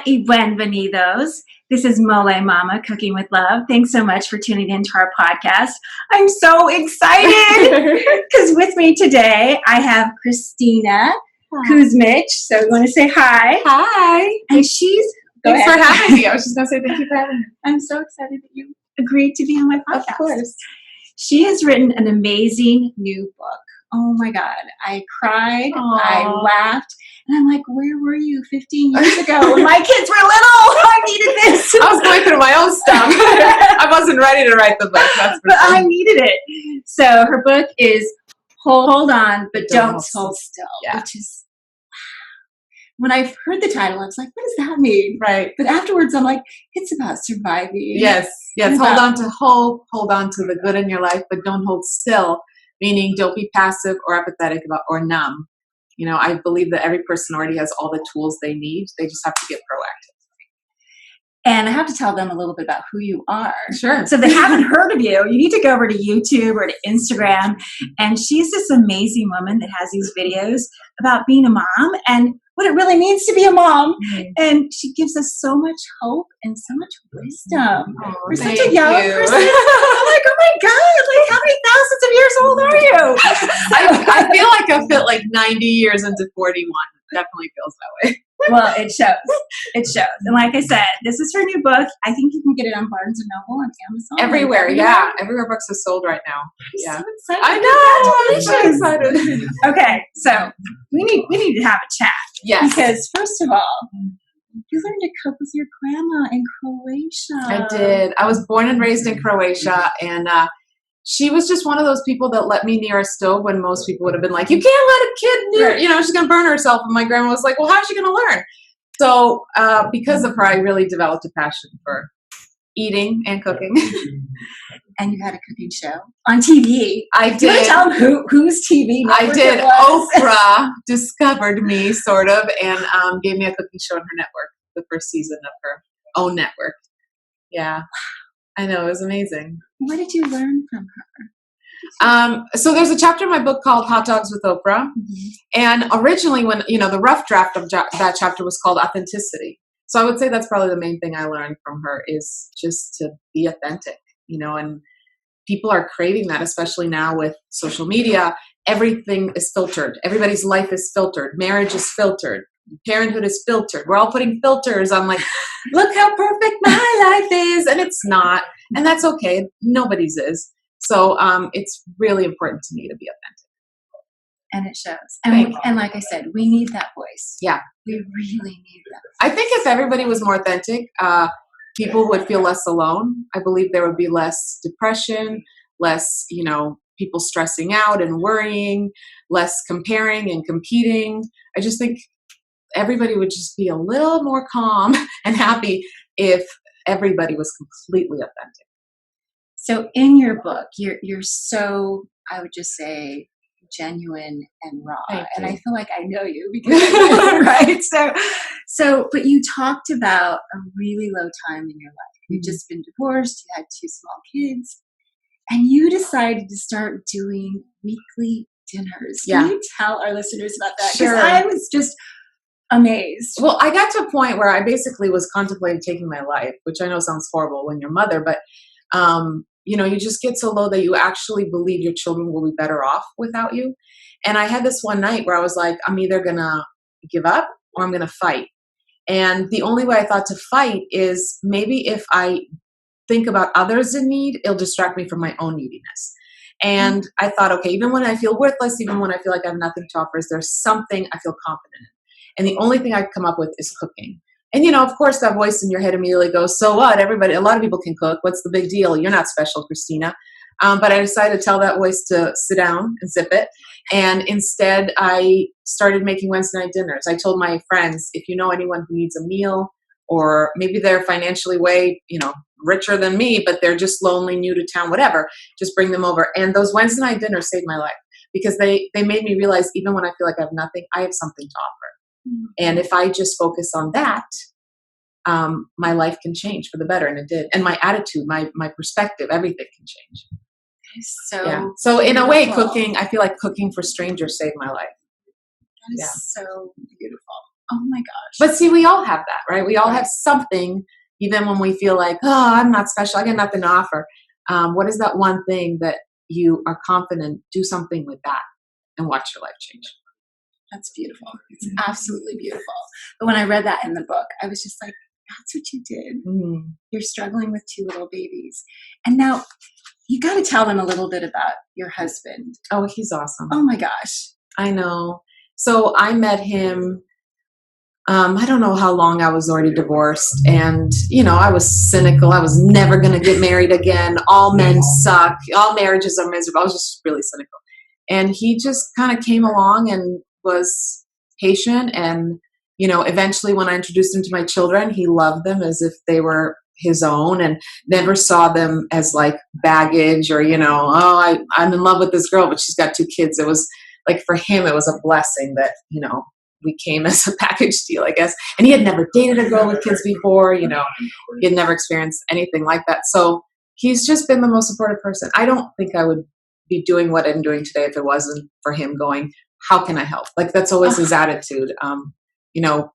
y bienvenidos. This is Molé Mama, Cooking with Love. Thanks so much for tuning into our podcast. I'm so excited because with me today, I have Kristina Kuzmic. So you want to say hi? Hi. And she's... Thanks for having me. I was just going to say thank you for having me. I'm so excited that you agreed to be on my podcast. Of course. She has written an amazing new book. Oh my God. I cried. Aww. I laughed. And I'm like, where were you 15 years ago when my kids were little? I needed this. I was going through my own stuff. I wasn't ready to write the book. That's for but sure. I needed it. So her book is Hold On, But Don't Hold Still, yeah. Which is, when I heard the title, I was like, what does that mean? Right. But afterwards, I'm like, it's about surviving. Yes. Hold on to hope. Hold on to the good in your life, but don't hold still, meaning don't be passive or apathetic or numb. You know, I believe that every person already has all the tools they need. They just have to get proactive. And I have to tell them a little bit about who you are. Sure. So if they haven't heard of you, you need to go over to YouTube or to Instagram. And she's this amazing woman that has these videos about being a mom and what it really means to be a mom. Mm-hmm. And she gives us so much hope and so much wisdom. Oh, You're such a young person. I'm like, oh my God, like how many thousands of years old are you? I feel like I fit like 90 years into 41. It definitely feels that way. Well, it shows. It shows. And like I said, this is her new book. I think you can get it on Barnes & Noble and Amazon. Everywhere, yeah. Everywhere books are sold right now. I'm Yeah. so excited. I know. I'm so excited. Okay, so we need to have a chat. Yes. Because first of all, you learned to cook with your grandma in Croatia. I did. I was born and raised in Croatia, and she was just one of those people that let me near a stove when most people would have been like, you can't let a kid near, you know, she's going to burn herself. And my grandma was like, well, how's she going to learn? So because of her, I really developed a passion for eating and cooking. And you had a cooking show on TV. I did. Do you want to tell them whose TV I did. it was? Oprah discovered me, sort of, and gave me a cooking show on her network, the first season of her own network. Yeah. I know. It was amazing. What did you learn from her? So there's a chapter in my book called Hot Dogs with Oprah. Mm-hmm. And originally when, the rough draft of that chapter was called Authenticity. So I would say that's probably the main thing I learned from her is just to be authentic, and people are craving that, especially now with social media. Everything is filtered. Everybody's life is filtered. Marriage is filtered. Parenthood is filtered. We're all putting filters on like, look how perfect my life is. And it's not. And that's okay. Nobody's is. So it's really important to me to be authentic. And it shows. And like I said, we need that voice. Yeah. We really need that voice. I think if everybody was more authentic, people would feel less alone. I believe there would be less depression, less, people stressing out and worrying, less comparing and competing. I just think everybody would just be a little more calm and happy if everybody was completely authentic. So in your book, you're so, I would just say, genuine and raw. And I feel like I know you because right. But you talked about a really low time in your life. You'd just been divorced, you had 2 small kids, and you decided to start doing weekly dinners. Yeah. Can you tell our listeners about that? Sure. Because I was just amazed. Well, I got to a point where I basically was contemplating taking my life, which I know sounds horrible when you're a mother, but you just get so low that you actually believe your children will be better off without you. And I had this one night where I was like, I'm either going to give up or I'm going to fight. And the only way I thought to fight is maybe if I think about others in need, it'll distract me from my own neediness. And I thought, okay, even when I feel worthless, even when I feel like I have nothing to offer, is there something I feel confident in? And the only thing I come up with is cooking. And, of course, that voice in your head immediately goes, so what? A lot of people can cook. What's the big deal? You're not special, Kristina. But I decided to tell that voice to sit down and zip it. And instead, I started making Wednesday night dinners. I told my friends, if you know anyone who needs a meal, or maybe they're financially way, richer than me, but they're just lonely, new to town, whatever, just bring them over. And those Wednesday night dinners saved my life because they made me realize even when I feel like I have nothing, I have something to offer. And if I just focus on that, my life can change for the better. And it did. And my attitude, my perspective, everything can change. So in a way, cooking, I feel like cooking for strangers saved my life. That is so beautiful. Oh my gosh. But see, we all have that, right? We all have something, even when we feel like, oh, I'm not special, I got nothing to offer. What is that one thing that you are confident, do something with that and watch your life change? That's beautiful. It's absolutely beautiful. But when I read that in the book, I was just like, that's what you did. You're struggling with 2 little babies. And now you got to tell them a little bit about your husband. Oh, he's awesome. Oh my gosh. I know. So I met him, I don't know how long I was already divorced. And, I was cynical. I was never going to get married again. All men suck. All marriages are miserable. I was just really cynical. And he just kind of came along and was patient. And, eventually when I introduced him to my children, he loved them as if they were his own and never saw them as like baggage or, I'm in love with this girl, but she's got 2 kids. It was like, for him, it was a blessing that, we came as a package deal, I guess. And he had never dated a girl with kids before, he had never experienced anything like that. So he's just been the most supportive person. I don't think I would be doing what I'm doing today if it wasn't for him going, how can I help? Like, that's always his attitude.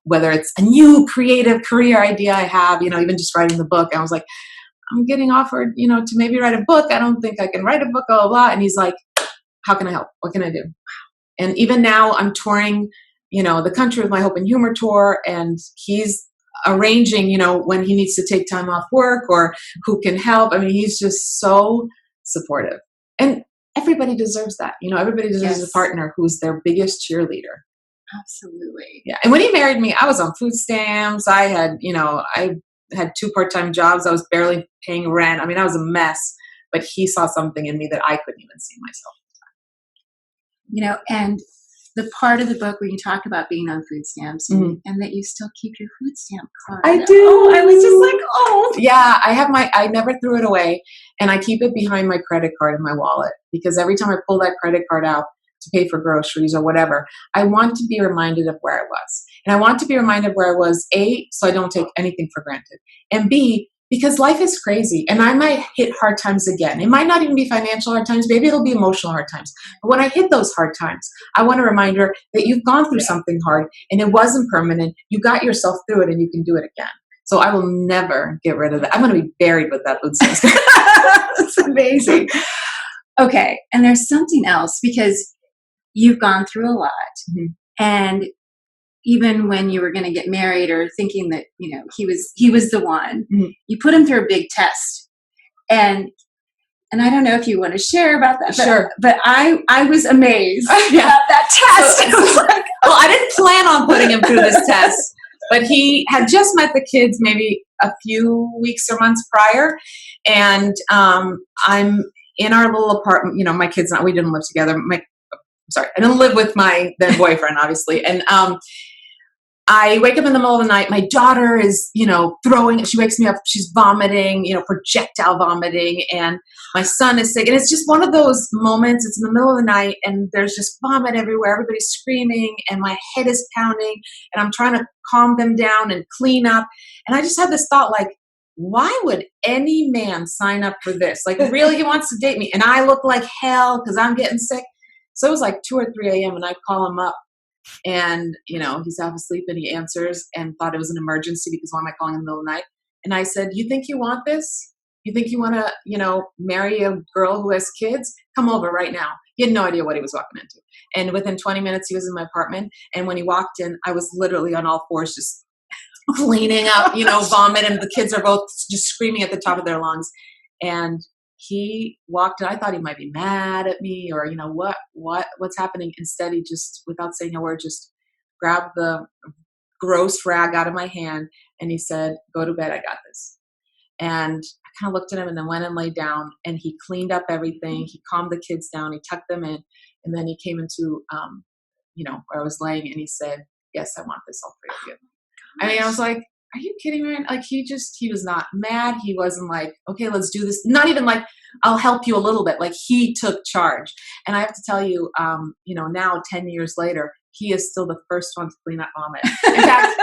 Whether it's a new creative career idea I have, even just writing the book, I was like, I'm getting offered, to maybe write a book. I don't think I can write a book, blah, blah, blah. And he's like, how can I help? What can I do? And even now I'm touring, the country with my Hope and Humor tour, and he's arranging, when he needs to take time off work or who can help. I mean, he's just so supportive. And everybody deserves that. Everybody deserves a partner who's their biggest cheerleader. Absolutely. Yeah. And when he married me, I was on food stamps. I had, I had 2 part-time jobs. I was barely paying rent. I mean, I was a mess, but he saw something in me that I couldn't even see myself. And the part of the book where you talk about being on food stamps and that you still keep your food stamp card. I do. Oh, I was just like, oh. Yeah, I never threw it away. And I keep it behind my credit card in my wallet because every time I pull that credit card out to pay for groceries or whatever, I want to be reminded of where I was. And I want to be reminded where I was, A, so I don't take anything for granted. And B, because life is crazy and I might hit hard times again. It might not even be financial hard times. Maybe it'll be emotional hard times. But when I hit those hard times, I want a reminder that you've gone through something hard and it wasn't permanent. You got yourself through it and you can do it again. So I will never get rid of that. I'm going to be buried with that food stamp. That's amazing. Okay. And there's something else because you've gone through a lot. And even when you were going to get married or thinking that, he was the one, you put him through a big test. And I don't know if you want to share about that. Sure. But I was amazed about that test. Well, I didn't plan on putting him through this test, but he had just met the kids maybe a few weeks or months prior. And I'm in our little apartment, my kids, we didn't live together. I didn't live with my then boyfriend, obviously. And I wake up in the middle of the night. My daughter is, she wakes me up. She's vomiting, projectile vomiting. And my son is sick. And it's just one of those moments. It's in the middle of the night and there's just vomit everywhere. Everybody's screaming and my head is pounding and I'm trying to calm them down and clean up. And I just had this thought like, why would any man sign up for this? Like, really, he wants to date me. And I look like hell because I'm getting sick. So it was like 2 or 3 a.m. and I call him up and, he's half asleep and he answers and thought it was an emergency because why am I calling in the middle of the night? And I said, you think you want this? You think you want to, marry a girl who has kids? Come over right now. He had no idea what he was walking into. And within 20 minutes, he was in my apartment. And when he walked in, I was literally on all fours just cleaning up, vomit. And the kids are both just screaming at the top of their lungs. And he walked in. I thought he might be mad at me or, what's happening. Instead, he just, without saying a word, just grabbed the gross rag out of my hand. And he said, go to bed. I got this. And I kind of looked at him and then went and laid down and he cleaned up everything. He calmed the kids down. He tucked them in. And then he came into, where I was laying and he said, yes, I want this all for you. I mean, I was like, are you kidding me? Like he was not mad. He wasn't like, okay, let's do this. Not even like, I'll help you a little bit. Like he took charge. And I have to tell you, now 10 years later, he is still the first one to clean up vomit. In fact,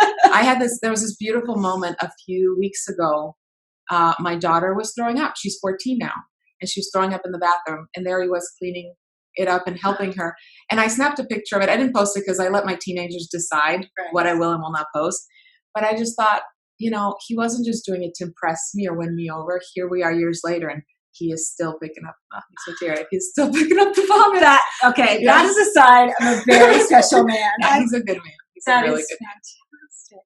there was this beautiful moment a few weeks ago. My daughter was throwing up. She's 14 now. And she was throwing up in the bathroom. And there he was cleaning it up and helping her. And I snapped a picture of it. I didn't post it because I let my teenagers decide what I will and will not post. But I just thought, you know, he wasn't just doing it to impress me or win me over. Here we are years later, and he is still picking up. He's still picking up the vomit. That is a sign of a very special man. Yeah, he's a good man. He's a really good man. Fantastic.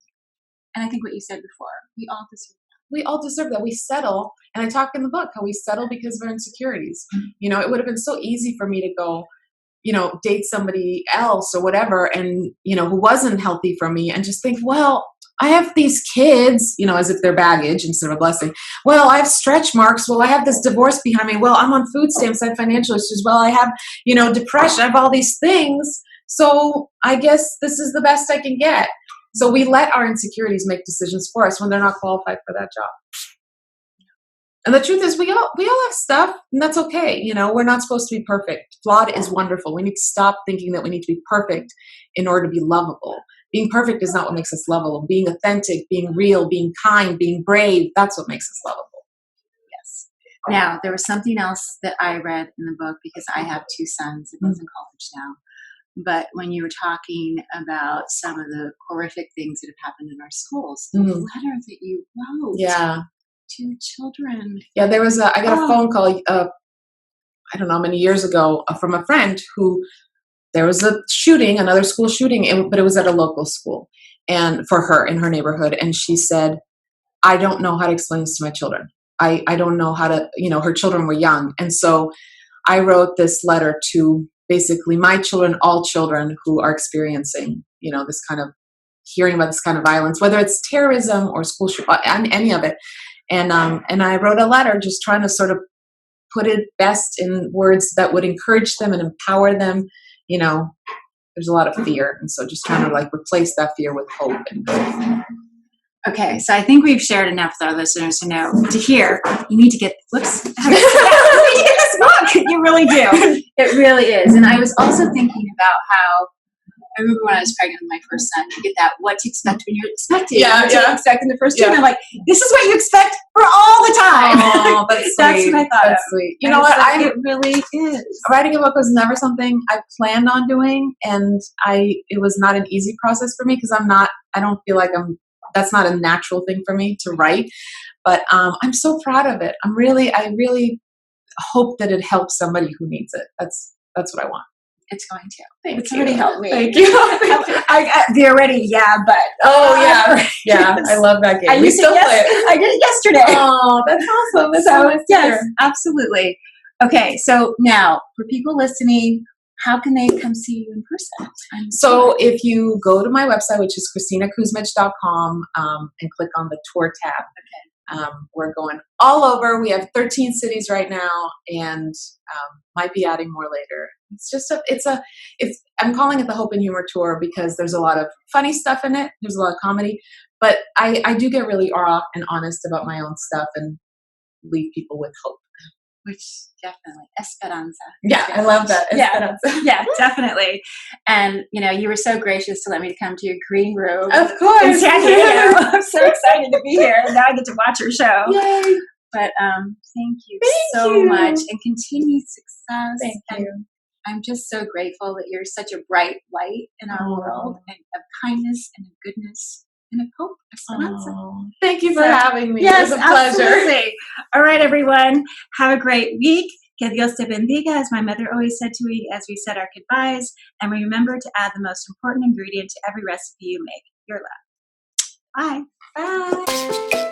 And I think what you said before, we all deserve that. We all deserve that. We settle, and I talk in the book how we settle because of our insecurities. Mm-hmm. You know, it would have been so easy for me to go, you know, date somebody else or whatever, and, you know, who wasn't healthy for me, and just think, well, I have these kids, you know, as if they're baggage instead of a blessing. Well, I have stretch marks. Well, I have this divorce behind me. Well, I'm on food stamps. I have financial issues. Well, I have, you know, depression. I have all these things. So I guess this is the best I can get. So we let our insecurities make decisions for us when they're not qualified for that job. And the truth is, we all have stuff, and that's okay. You know, we're not supposed to be perfect. Flawed is wonderful. We need to stop thinking that we need to be perfect in order to be lovable. Being perfect is not what makes us lovable. Being authentic, being real, being kind, being brave, that's what makes us lovable. Yes. Now, there was something else that I read in the book, because I have two sons, and one's in college now. But when you were talking about some of the horrific things that have happened in our schools, the letter that you wrote to children. Yeah, there was I got a phone call, I don't know how many years ago, from a friend who, there was a shooting, another school shooting, but it was at a local school, and for her in her neighborhood. And she said, I don't know how to explain this to my children. I don't know how to, you know, her children were young. And so I wrote this letter to basically my children, all children who are experiencing, you know, this kind of, hearing about this kind of violence, whether it's terrorism or school shooting, any of it. And I wrote a letter just trying to sort of put it best in words that would encourage them and empower them. You know, there's a lot of fear. And so just trying to like replace that fear with hope and faith. Okay, so I think we've shared enough with our listeners to know, to hear, you need to get, you need to get this book. You really do. It really is. And I was also thinking about how, I remember when I was pregnant with my first son, you get that what to expect when you're expecting. What to expect in the first two. And I'm like, this is what you expect for all the time. Oh, that's what I thought. That's sweet. You know what? It really is. Writing a book was never something I planned on doing. And it was not an easy process for me because I don't feel like that's not a natural thing for me to write. But I'm so proud of it. I really hope that it helps somebody who needs it. That's what I want. It's going to. Thank it's you. already helped me. Thank you. They're already, but. Oh, yeah. Yeah, I love that game. I did it yesterday. Oh, that's awesome. That's so nice to hear. Absolutely. Okay, so now, for people listening, how can they come see you in person? So if you go to my website, which is KristinaKuzmic.com, and click on the tour tab. Okay. We're going all over. We have 13 cities right now, and might be adding more later. It's just I'm calling it the Hope and Humor Tour because there's a lot of funny stuff in it. There's a lot of comedy, but I do get really raw and honest about my own stuff and leave people with hope. Which definitely, esperanza. Yeah, I love that. Esperanza. Yeah, definitely. And, you were so gracious to let me come to your green room. Of course. In San Diego. I'm so excited to be here. Now I get to watch your show. Yay. But thank you so much, and continued success. Thank you. I'm just so grateful that you're such a bright light in our world, and of kindness and of goodness and of hope. Thank you for having me. Yes, it was a pleasure. Absolutely. All right, everyone. Have a great week. Que Dios te bendiga, as my mother always said to me as we said our goodbyes. And remember to add the most important ingredient to every recipe you make, your love. Bye. Bye.